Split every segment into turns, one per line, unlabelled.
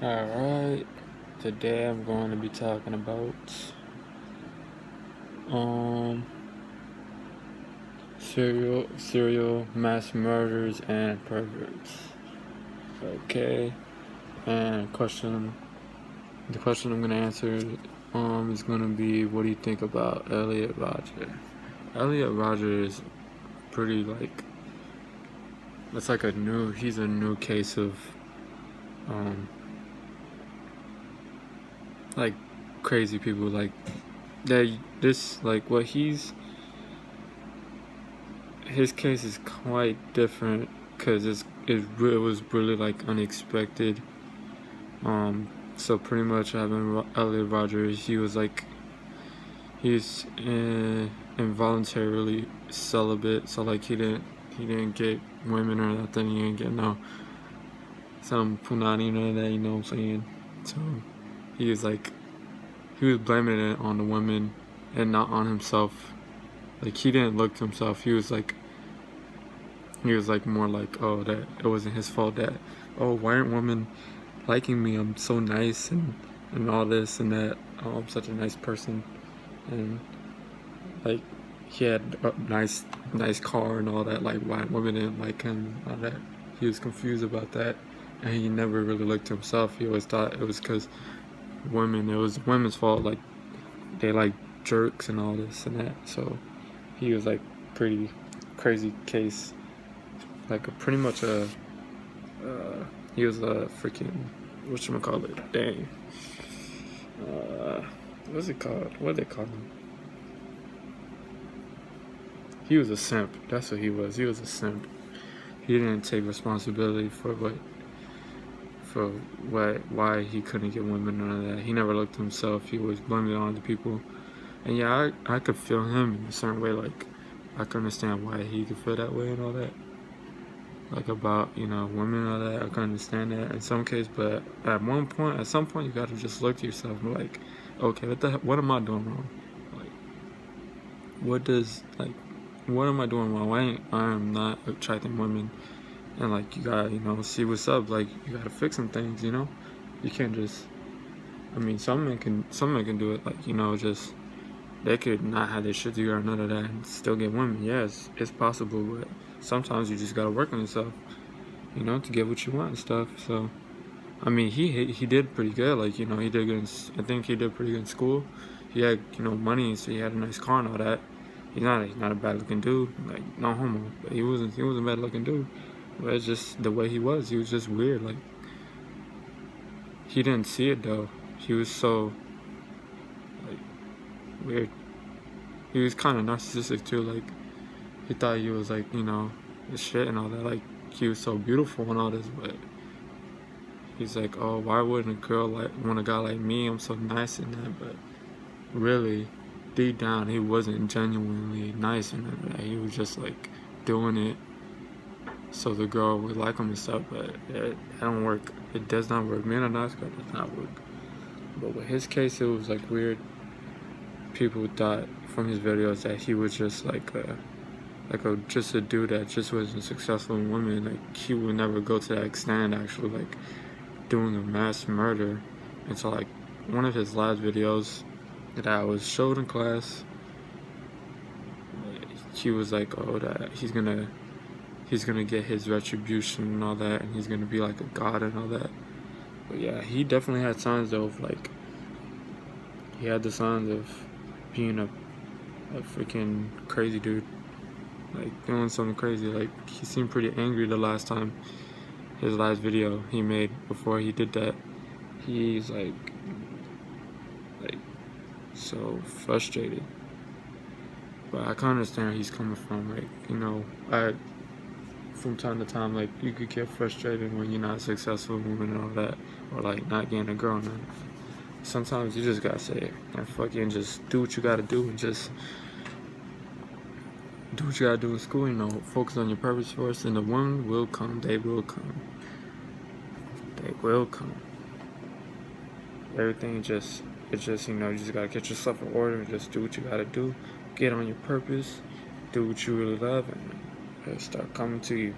Alright, today I'm going to be talking about um serial mass murders and perverts. Okay, and the question I'm gonna answer is gonna be, what do you think about Elliot Rodgers? Elliot Rodgers is pretty it's like he's a new case of um like crazy people like that. This like what his case is quite different because it was really like unexpected. So pretty much having Elliot Rodgers, he's involuntarily celibate. So like he didn't get women or nothing. He didn't get some punani or that. You know what I'm saying? So he was like he was blaming it on the women and not on himself. Like he didn't look to himself. He was like more like, oh, that it wasn't his fault, that, oh, why aren't women liking me? I'm so nice and all this and that. Oh, I'm such a nice person. And like he had a nice car and all that. Like why women didn't like him, all that. He was confused about that, and he never really looked to himself. He always thought it was because it was women's fault. Like they like jerks and all this and that. So he was like pretty crazy case. Like pretty much he was a freaking, whatchamacallit, dang. What's it called? What they call him? He was a simp. That's what he was. He was a simp. He didn't take responsibility for why he couldn't get women, none of that. He never looked at himself. He was blaming it on other people. And yeah, I could feel him in a certain way. Like I could understand why he could feel that way and all that. Like about, women and all that. I can understand that in some cases, but at some point, you gotta just look to yourself and be like, okay, what am I doing wrong? Like, what am I doing wrong? Why I am not attracting women? And like, you gotta, see what's up. Like, you gotta fix some things. You can't just. I mean, some men can do it. Like, just they could not have their shit together or none of that and still get women. Yes, it's possible, but sometimes you just gotta work on yourself, to get what you want and stuff. So, I mean, he did pretty good. Like, he did good. I think he did pretty good in school. He had, money, so he had a nice car and all that. He's not a bad looking dude. Like, no homo, but he wasn't a bad looking dude. But it's just the way he was. He was just weird. Like, he didn't see it though. He was so like weird. He was kind of narcissistic too. Like, he thought he was like, the shit and all that. Like, he was so beautiful and all this, but he's like, oh, why wouldn't a girl want a guy like me? I'm so nice and that. But really, deep down, he wasn't genuinely nice and that. He was just like doing it so the girl would like him and stuff. But it don't work. It does not work. Being a nice guy does not work. But with his case, it was like weird. People thought from his videos that he was just just a dude that just wasn't successful in women. Like, he would never go to that extent, actually, like doing a mass murder. And so, like, one of his last videos that I was showed in class, he was like, oh, that he's gonna get his retribution and all that, and he's gonna be like a god and all that. But yeah, he definitely had signs though of like, he had the signs of being a freaking crazy dude, like doing something crazy. Like, he seemed pretty angry the last time, his last video he made before he did that. He's like so frustrated. But I can understand where he's coming from. Like, I from time to time, like, you could get frustrated when you're not successful in women and all that, or like not getting a girl. And sometimes you just gotta say it and fucking just do what you gotta do, and just do what you gotta do in school. Focus on your purpose first, and the women will come. They will come. They will come. Everything you just gotta get yourself in order and just do what you gotta do. Get on your purpose. Do what you really love, and it'll start coming to you.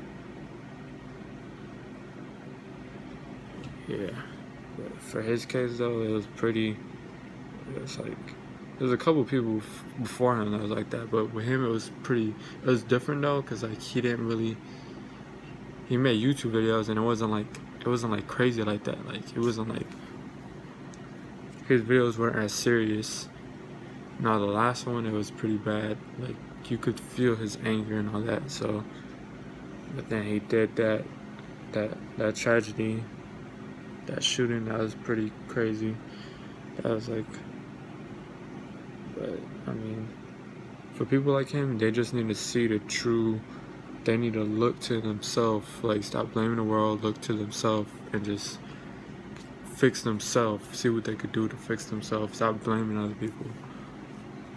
Yeah. But for his case though, it was pretty. It was like there's a couple people before him that was like that, but with him it was pretty. It was different though, cause like he didn't really. He made YouTube videos and it wasn't like crazy like that. Like it wasn't like his videos weren't as serious. Now the last one, it was pretty bad. Like you could feel his anger and all that. So, but then he did that tragedy, that shooting. That was pretty crazy. That was like, but I mean, for people like him, they just need to see the true. They need to look to themselves. Like stop blaming the world. Look to themselves and just fix themselves. See what they could do to fix themselves. Stop blaming other people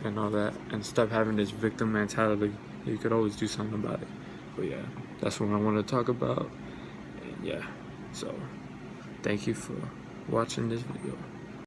and all that, and stop having this victim mentality. You could always do something about it. But yeah, that's what I want to talk about. And yeah, so thank you for watching this video.